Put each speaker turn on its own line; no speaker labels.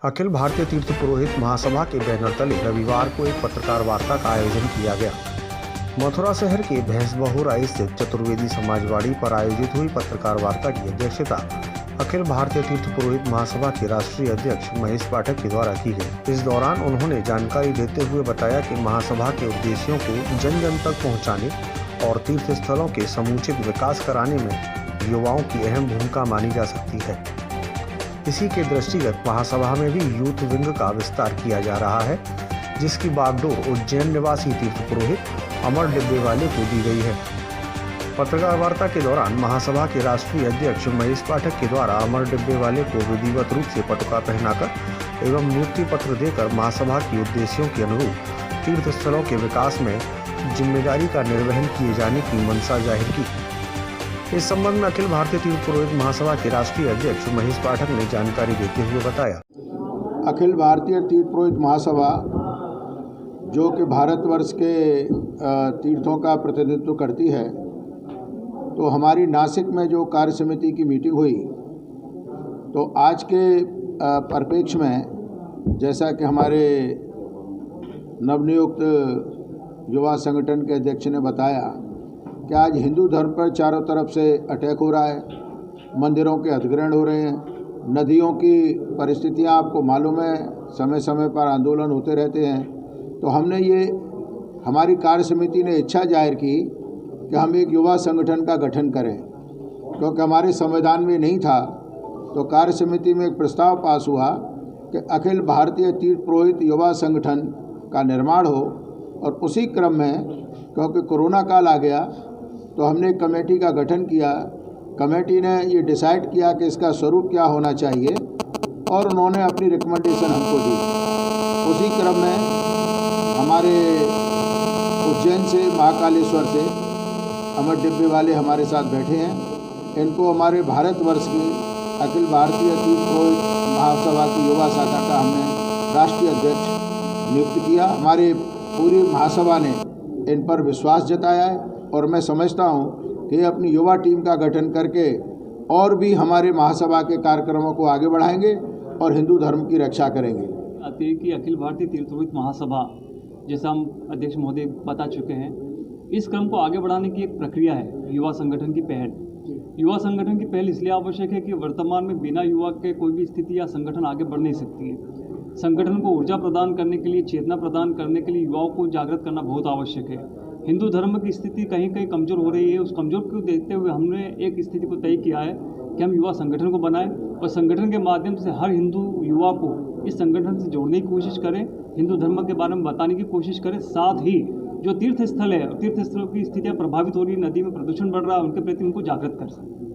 अखिल भारतीय तीर्थ पुरोहित महासभा के बैनर तले रविवार को एक पत्रकार वार्ता का आयोजन किया गया। मथुरा शहर के भैंसबहुरा स्थित चतुर्वेदी समाजवाड़ी पर आयोजित हुई पत्रकार वार्ता की अध्यक्षता अखिल भारतीय तीर्थ पुरोहित महासभा के राष्ट्रीय अध्यक्ष महेश पाठक के द्वारा की गई। इस दौरान उन्होंने जानकारी देते हुए बताया कि महासभा के उद्देश्यों को जन जन तक पहुँचाने और तीर्थ स्थलों के समुचित विकास कराने में युवाओं की अहम भूमिका मानी जा सकती है। इसी के दृष्टिगत महासभा में भी यूथ विंग का विस्तार किया जा रहा है, जिसकी बागडोर उज्जैन निवासी तीर्थ पुरोहित अमर डिब्बे वाले को दी गई है। पत्रकार वार्ता के दौरान महासभा के राष्ट्रीय अध्यक्ष महेश पाठक के द्वारा अमर डिब्बे वाले को विधिवत रूप से पटुका पहनाकर एवं नियुक्ति पत्र देकर महासभा के उद्देश्यों के अनुरूप तीर्थ स्थलों के विकास में जिम्मेदारी का निर्वहन किए जाने की मंशा जाहिर की। इस संबंध में अखिल भारतीय तीर्थ पुरोहित महासभा के राष्ट्रीय अध्यक्ष महेश पाठक ने जानकारी देते हुए बताया।
अखिल भारतीय तीर्थ पुरोहित महासभा जो कि भारतवर्ष के तीर्थों का प्रतिनिधित्व करती है, तो हमारी नासिक में जो कार्य समिति की मीटिंग हुई, तो आज के परिप्रेक्ष्य में जैसा कि हमारे नवनियुक्त युवा संगठन के अध्यक्ष ने बताया कि आज हिंदू धर्म पर चारों तरफ से अटैक हो रहा है, मंदिरों के अधिग्रहण हो रहे हैं, नदियों की परिस्थितियां आपको मालूम है, समय समय पर आंदोलन होते रहते हैं। तो हमने ये हमारी कार्य समिति ने इच्छा जाहिर की कि हम एक युवा संगठन का गठन करें, क्योंकि हमारे संविधान में नहीं था। तो कार्य समिति में एक प्रस्ताव पास हुआ कि अखिल भारतीय तीर्थ पुरोहित युवा संगठन का निर्माण हो, और उसी क्रम में क्योंकि कोरोना काल आ गया तो हमने एक कमेटी का गठन किया। कमेटी ने ये डिसाइड किया कि इसका स्वरूप क्या होना चाहिए, और उन्होंने अपनी रिकमेंडेशन हमको दी। उसी क्रम में हमारे उज्जैन से, महाकालेश्वर से अमर डिब्बे वाले हमारे साथ बैठे हैं। इनको हमारे भारतवर्ष की अखिल भारतीय तीर्थ पुरोहित महासभा की युवा शाखा का हमने राष्ट्रीय अध्यक्ष नियुक्त किया। हमारे पूरी महासभा ने इन पर विश्वास जताया है, और मैं समझता हूँ कि अपनी युवा टीम का गठन करके और भी हमारे महासभा के कार्यक्रमों को आगे बढ़ाएंगे और हिंदू धर्म की रक्षा करेंगे।
आती है कि अखिल भारतीय तीर्थ पुरोहित महासभा, जैसा हम अध्यक्ष महोदय बता चुके हैं, इस क्रम को आगे बढ़ाने की एक प्रक्रिया है। युवा संगठन की पहल, युवा संगठन की पहल इसलिए आवश्यक है कि वर्तमान में बिना युवा के कोई भी स्थिति या संगठन आगे बढ़ नहीं सकती है। संगठन को ऊर्जा प्रदान करने के लिए, चेतना प्रदान करने के लिए युवाओं को जागृत करना बहुत आवश्यक है। हिंदू धर्म की स्थिति कहीं कहीं कमज़ोर हो रही है। उस कमज़ोर को देखते हुए हमने एक स्थिति को तय किया है कि हम युवा संगठन को बनाएं, और संगठन के माध्यम से हर हिंदू युवा को इस संगठन से जोड़ने की कोशिश करें, हिंदू धर्म के बारे में बताने की कोशिश करें। साथ ही जो तीर्थ स्थल है, तीर्थ स्थलों की स्थितियाँ प्रभावित हो रही है, नदी में प्रदूषण बढ़ रहा है, उनके प्रति उनको जागृत कर सकें।